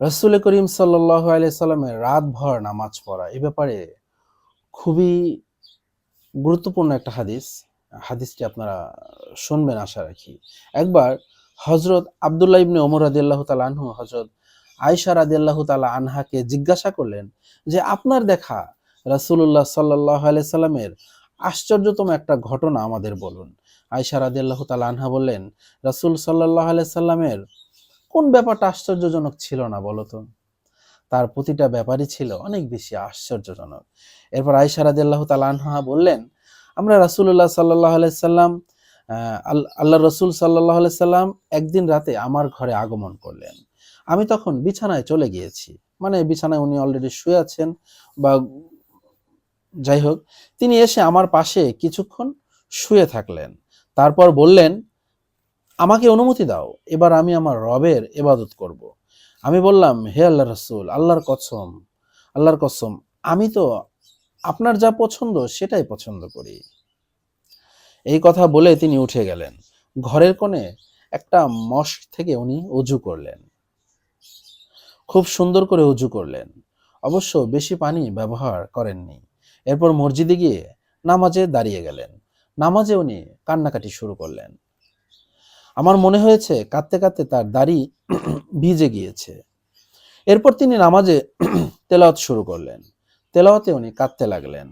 রাসূল করিম সাল্লাল্লাহু আলাইহি সাল্লামের রাতভর নামাজ পড়া এ ব্যাপারে খুবই গুরুত্বপূর্ণ একটা হাদিস। হাদিসটি আপনারা শুনবেন আশা রাখি। একবার হযরত আব্দুল্লাহ ইবনে ওমর রাদিয়াল্লাহু তাআলা আনহু হযরত আয়েশা রাদিয়াল্লাহু তাআলা আনহাকে জিজ্ঞাসা করলেন যে, আপনার দেখা রাসূলুল্লাহ সাল্লাল্লাহু আলাইহি সাল্লামের আশ্চর্যতম একটা ঘটনা আমাদের বলুন। আয়েশা রাদিয়াল্লাহু তাআলা আনহা বললেন, রাসূল সাল্লাল্লাহু আলাইহি সাল্লামের কোন ব্যাপারটা আশ্চর্যজনক ছিল না বলো তো? তার প্রতিটা ব্যাপারই ছিল অনেক বেশি আশ্চর্যজনক। এরপর আয়েশা রাদিয়াল্লাহু তাআলা আনহা বললেন, আমরা রাসূলুল্লাহ সাল্লাল্লাহু আলাইহি সাল্লাম আল্লাহর রাসূল সাল্লাল্লাহু আলাইহি সাল্লাম একদিন রাতে আমার ঘরে আগমন করলেন। আমি তখন বিছানায় চলে গিয়েছি। মানে বিছানায় উনি অলরেডি শুয়ে আছেন বা যাই হোক, তিনি এসে আমার পাশে কিছুক্ষণ শুয়ে থাকলেন। তারপর বললেন, আমাকে অনুমতি দাও, এবার আমি আমার রবের ইবাদত করব। আমি বললাম, হে আল্লাহর রাসূল, আল্লাহর কসম, আমি তো আপনার যা পছন্দ সেটাই পছন্দ করি। এই কথা বলে তিনি উঠে গেলেন। ঘরের কোণে একটা মশক থেকে উনি অজু করলেন। খুব সুন্দর করে অজু করলেন। অবশ্য বেশি পানি ব্যবহার করেননি। এরপর মসজিদে গিয়ে নামাজে দাঁড়িয়ে গেলেন। নামাজে উনি কান্নাকাটি শুরু করলেন। আমার মনে হয়েছে কাঁদতে কাঁদতে তার দাড়ি ভিজে গিয়েছে। এরপর তিনি নামাজে তেলাওয়াত শুরু করলেন। তেলাওয়াতে উনি কাঁদতে লাগলেন।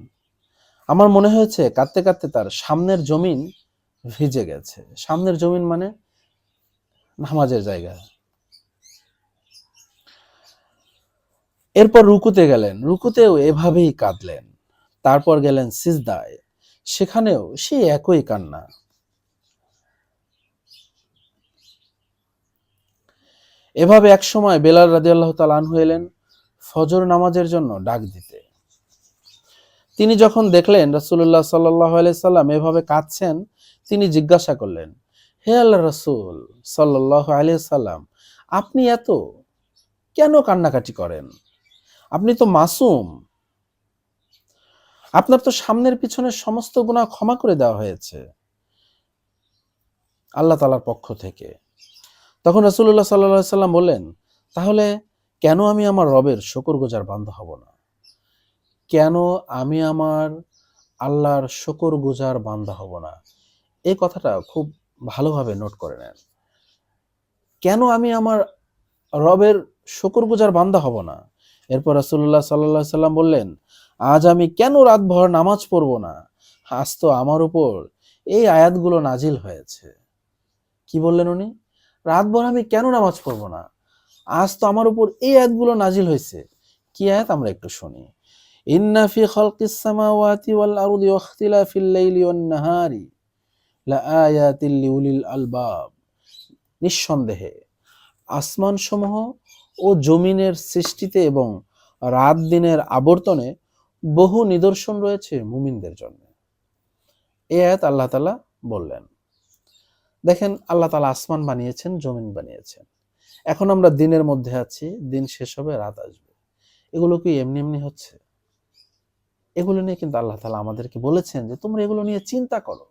আমার মনে হয়েছে কাঁদতে কাঁদতে তার সামনের জমিন ভিজে গেছে। সামনের জমিন মানে নামাজের জায়গা। এরপর রুকুতে গেলেন। রুকুতেও এভাবেই কাঁদলেন। তারপর গেলেন সিজদায়। সেখানেও সেই একই কান্না। এভাবে একসময় বেলাল রাদিয়াল্লাহু তাআলা আনহু এলেন ফজর নামাজের জন্য ডাক দিতে। তিনি যখন দেখলেন রাসূলুল্লাহ সাল্লাল্লাহু আলাইহি সাল্লাম এভাবে কাঁদছেন, তিনি জিজ্ঞাসা করলেন, হে আল্লাহর রাসূল সাল্লাল্লাহু আলাইহি সাল্লাম, আপনি এত কেন কান্নাকাটি করেন? আপনি তো মাসুম। আপনার তো সামনের পিছনের সমস্ত গুনাহ ক্ষমা করে দেওয়া হয়েছে আল্লাহ তাআলার পক্ষ থেকে। তখন রাসূলুল্লাহ সাল্লাল্লাহু আলাইহি সাল্লাম বললেন, তাহলে কেন আমি আমার রবের শুকরগুজার বান্দা হব না? কেন আমি আমার আল্লাহর শুকরগুজার বান্দা হব না? এই কথাটা খুব ভালোভাবে নোট করে নেন। কেন আমি আমার রবের শুকরগুজার বান্দা হব না? এরপর রাসূলুল্লাহ সাল্লাল্লাহু আলাইহি সাল্লাম বললেন, আজ আমি কেন রাতভর নামাজ পড়ব না? আজ তো আমার উপর এই আয়াতগুলো নাজিল হয়েছে। কি বললেন উনি? রাতভর আমি কেন নামাজ পড়ব না? আজ তো আমার উপর এই আয়াতগুলো নাজিল হয়েছে। কি আয়াত আমরা একটু শুনি। ইন্না ফি খালকিস সামাওয়াতি ওয়াল আরদি ওয়া ইখতিলাফিল লাইলি ওয়ান নাহারি লাআয়াতিল লিউলিল আলবাব। নিঃসন্দেহে আসমানসমূহ ও জমিনের সৃষ্টিতে এবং রাত দিনের আবর্তনে বহু নিদর্শন রয়েছে মুমিনদের জন্য। এই আয়াত আল্লাহ তাআলা বললেন। দেখেন, আল্লাহ তাআলা আসমান বানিয়েছেন, জমিন বানিয়েছেন। এখন আমরা দিনের মধ্যে আছি, দিন শেষ হবে, রাত আসবে। এগুলো কি এমনি এমনি হচ্ছে? এগুলো নিয়ে কিন্তু আল্লাহ তাআলা আমাদেরকে বলেছেন যে তোমরা এগুলো নিয়ে চিন্তা করো।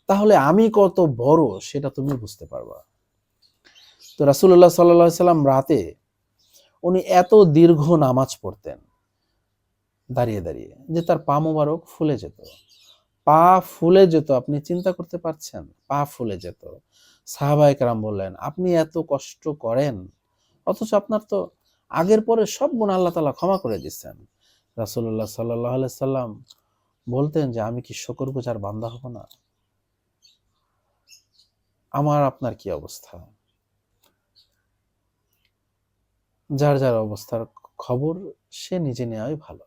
তাহলে আমি কত বড় সেটা তুমি বুঝতে পারবা। তো রাসূলুল্লাহ সাল্লাল্লাহু আলাইহি সাল্লাম রাতে উনি এত দীর্ঘ নামাজ পড়তেন দাঁড়িয়ে দাঁড়িয়ে যে তার পা মোবারক ফুলে যেত। পা ফুলে যেত, আপনি চিন্তা করতে পারছেন? পা ফুলে যেত। সাহাবায়ে কেরাম বললেন, আপনি এত কষ্ট করেন অথচ আপনার তো আগের পরে সব গুনাহ আল্লাহ তাআলা ক্ষমা করে দিচ্ছেন। রাসূলুল্লাহ সাল্লাল্লাহু আলাইহি সাল্লাম বলতেন যে আমি কি শুকরগুজার বান্দা হব না? আমার আপনার কি অবস্থা? যার যার অবস্থার খবর সে নিজে নেওয়াই ভালো।